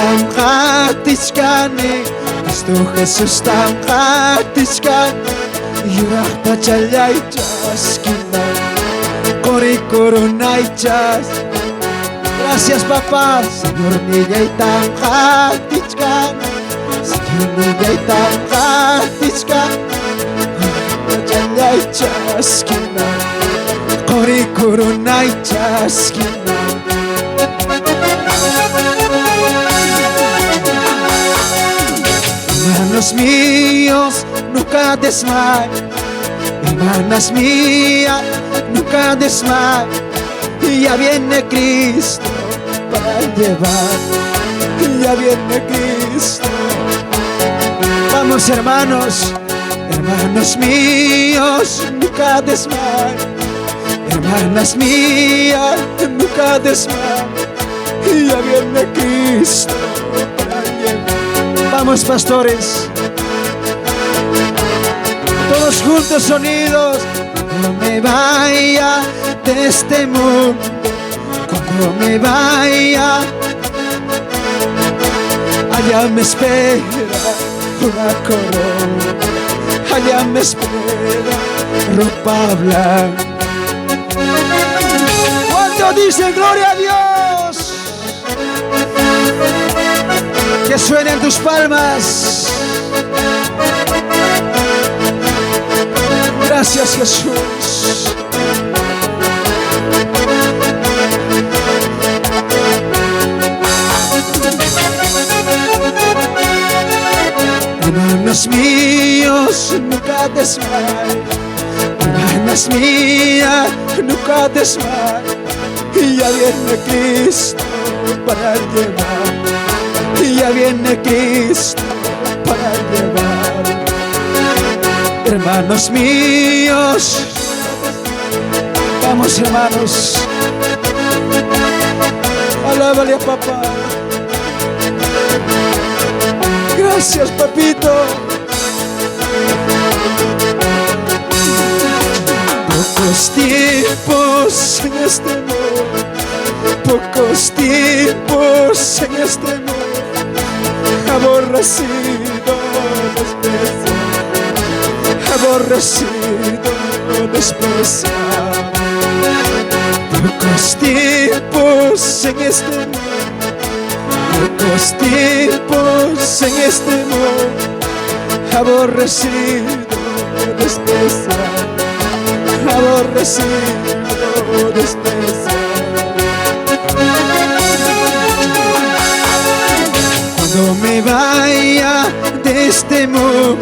tamqatishkani, Cristo Jesús tamqatishkani, yuraq pachallaychaskina, qori coronaychas. Gracias papá, Señor nillay tamqatishkani, Señor nillay tamqatishkani, pachallaychaskina, qori coronaychaskina. Hermanos míos, nunca desmayen. Hermanas mías, nunca desmayen. Ya viene Cristo para llevar. Ya viene Cristo. Vamos hermanos, hermanos míos, nunca desmayen. Hermanas mías, nunca desmayen. Ya viene Cristo para llevar. Vamos pastores, todos juntos unidos. Cuando me vaya de este mundo, cuando me vaya, allá me espera una corona, allá me espera ropa blanca. ¿Cuánto dicen gloria a Dios? Que suenen tus palmas. Gracias Jesús. Hermanos míos, nunca desmayen. Hermanas mías, nunca desmayen. Y ya viene Cristo para llevar. Y ya viene Cristo para llevar. Hermanos míos, vamos hermanos, alábale a papá. Gracias papito. Pocos tiempos en este mundo, pocos tiempos en este mundo, aborrecido, despreciado, aborrecido, despreciado. Pocos tiempos en este mundo, pocos tiempos en este mundo, aborrecido, despreciado, aborrecido, despreciado. Cuando me vaya de este mundo,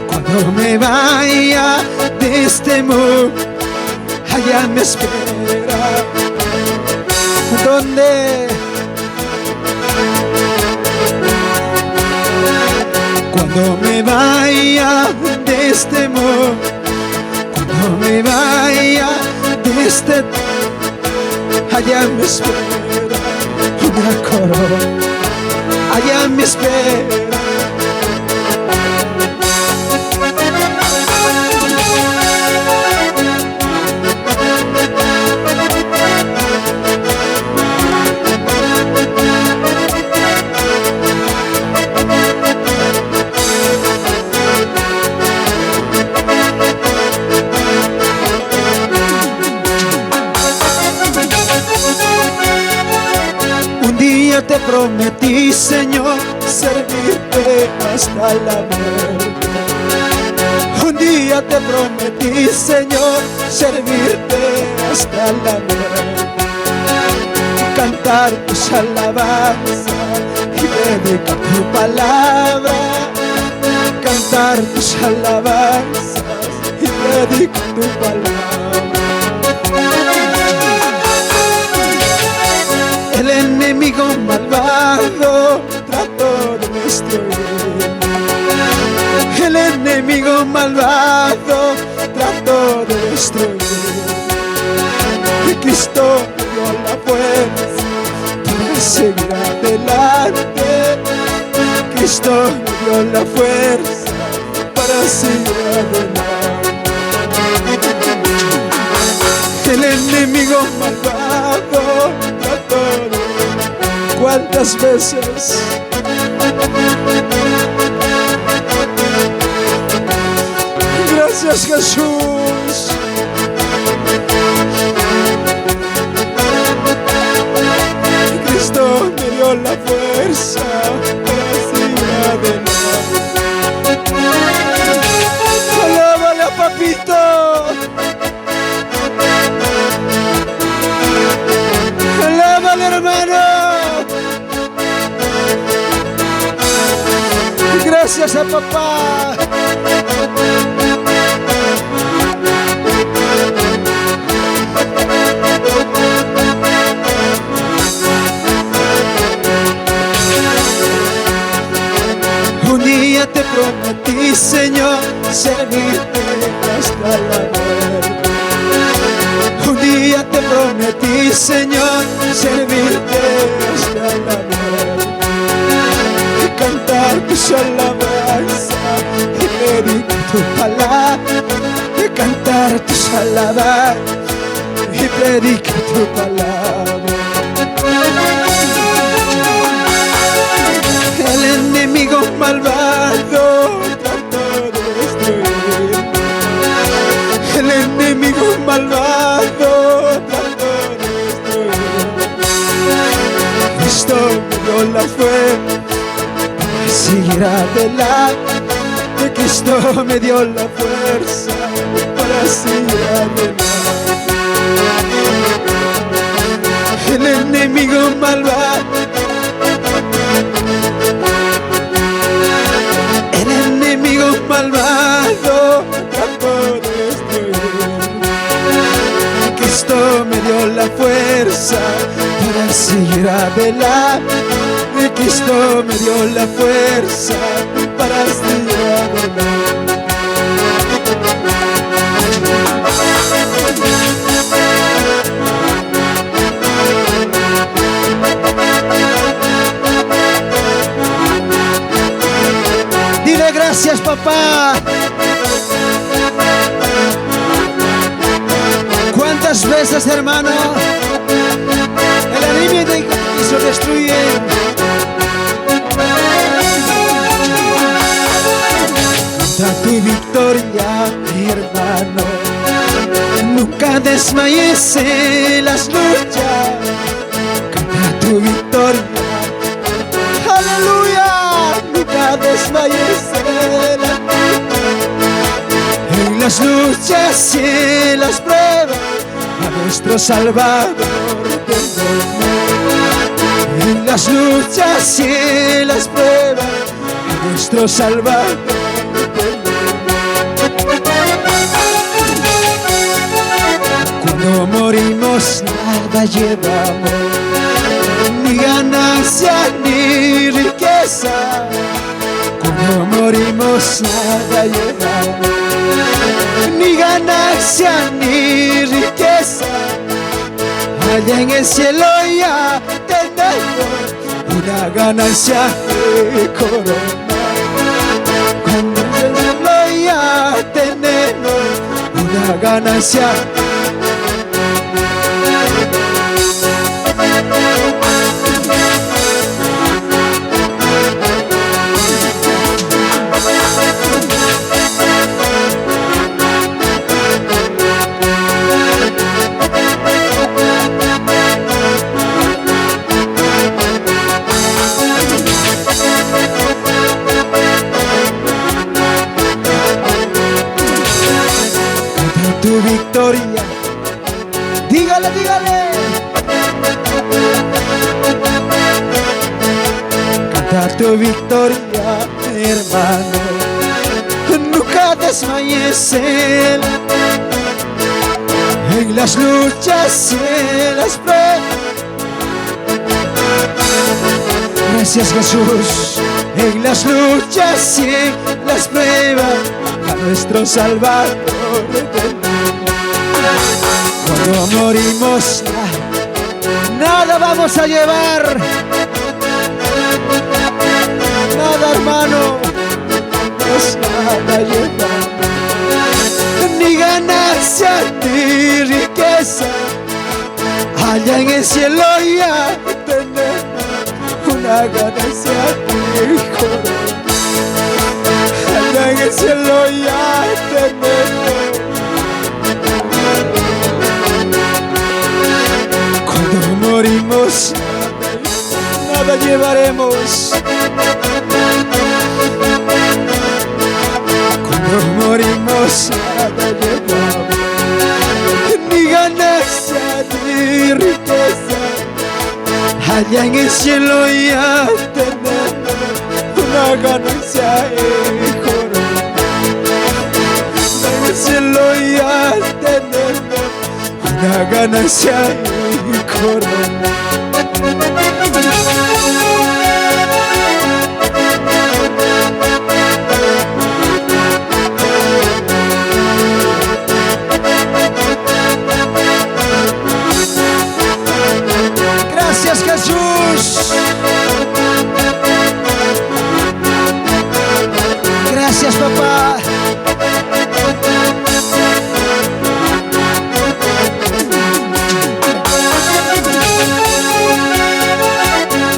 cuando me vaya de este mundo, allá me espera. ¿Dónde? Cuando me vaya de este mundo, cuando me vaya de este, allá me espera una corona. Allá me espera. Te prometí, Señor, servirte hasta la muerte. Un día te prometí, Señor, servirte hasta la muerte. Cantar tus alabanzas y dedicar tu palabra. Cantar tus alabanzas y dedicar tu palabra. El enemigo malvado trató de destruir. El enemigo malvado trató de destruir. Y Cristo dio la fuerza para seguir adelante. Cristo dio la fuerza para seguir adelante. El enemigo malvado trató de Cuántas veces gracias Jesús. Cristo me dio la fuerza para seguir adelante. Alábale a papito. Alábale hermano. Gracias a papá. Un día te prometí, Señor, servirte hasta la muerte. Un día te prometí, Señor, servirte hasta la muerte. Y cantar tus alabanzas y predicar tu palabra. Y cantar tus alabanzas y predicar tu palabra. El enemigo malvado trató de destruir. El enemigo malvado trató de destruir. Cristo me dio la fe para seguir adelante. Cristo me dio la fuerza para seguir adelante. El enemigo malvado, el enemigo malvado trató de destruir. Cristo me dio la fuerza para seguir adelante. Cristo me dio la fuerza para seguir adelante. Dile gracias, papá. ¿Cuántas veces, hermano, el enemigo quiso destruir? Canta tu victoria, mi hermano. Nunca desmayes en las luchas. Canta tu victoria. Aleluya. Nunca desmayes en las luchas y en las pruebas. A nuestro Salvador tenemos. En las luchas y en las pruebas. A nuestro Salvador tenemos. Cuando morimos nada llevamos, ni ganancia ni riqueza. Cuando morimos nada llevamos, ni ganancia ni riqueza. Allá en el cielo ya tenemos una ganancia de corona. Cuando en el cielo ya tenemos una ganancia. Tu victoria, dígale, dígale. Canta tu victoria, hermano. Nunca desmayes en las luchas y en las pruebas. Gracias Jesús. En las luchas y en las pruebas a nuestro Salvador tenemos. Cuando morimos nada vamos a llevar, nada hermano, pues nada llevar, ni ganancia ni riqueza. Allá en el cielo ya tenemos una ganancia mejor. Allá en el cielo ya tenemos. Cuando morimos, nada llevaremos. Cuando morimos, nada llevamos. Ni ganancia ni riqueza. Allá en el cielo ya tenemos una ganancia mejor. En el cielo ya tenemos una ganancia mejor. Gracias, Jesús. Gracias, papá.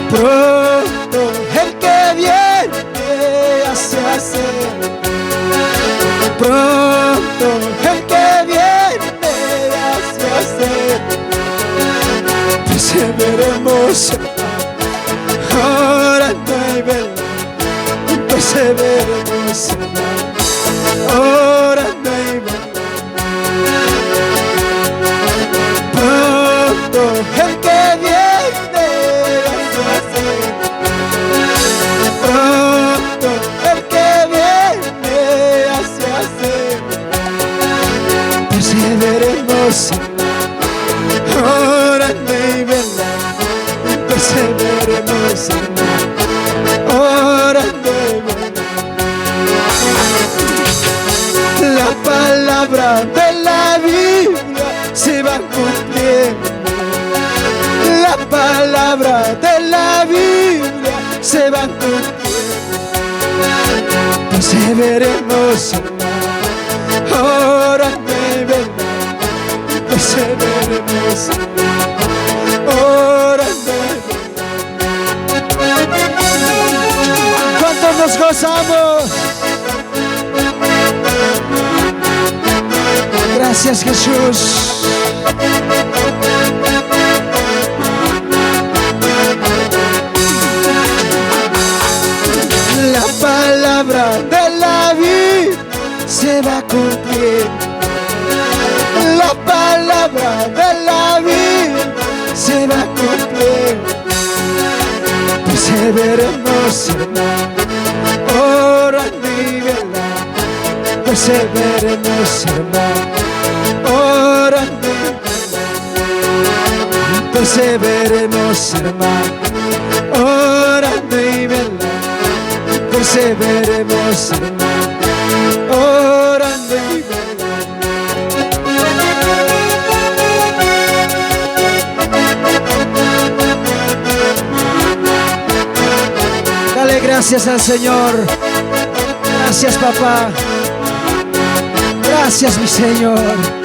Pronto el que viene hacia hacer. Pronto el que viene hacia hacer. Perseveremos, orando y velando. Perseveremos, orando y velando. Pronto el que viene hacia hacer. Pronto el que viene hacia hacer. Perseveremos, orando y velando. Perseveremos, orando y velando. La palabra de la Biblia se va cumpliendo. La palabra de la Biblia se va cumpliendo. Perseveremos, orando y velando. Perseveremos, orando y velando. ¿Cuánto nos gozamos? Gracias, Jesús. La palabra de la vida se va cumpliendo. La palabra de la vida se va cumpliendo. Perseveremos, hermano, orando y velando. Perseveremos, hermano, orando y velando. Perseveremos, hermano, orando y velando. Perseveremos, hermano, orando y velando. Dale gracias al Señor. Gracias, papá. Gracias, mi Señor.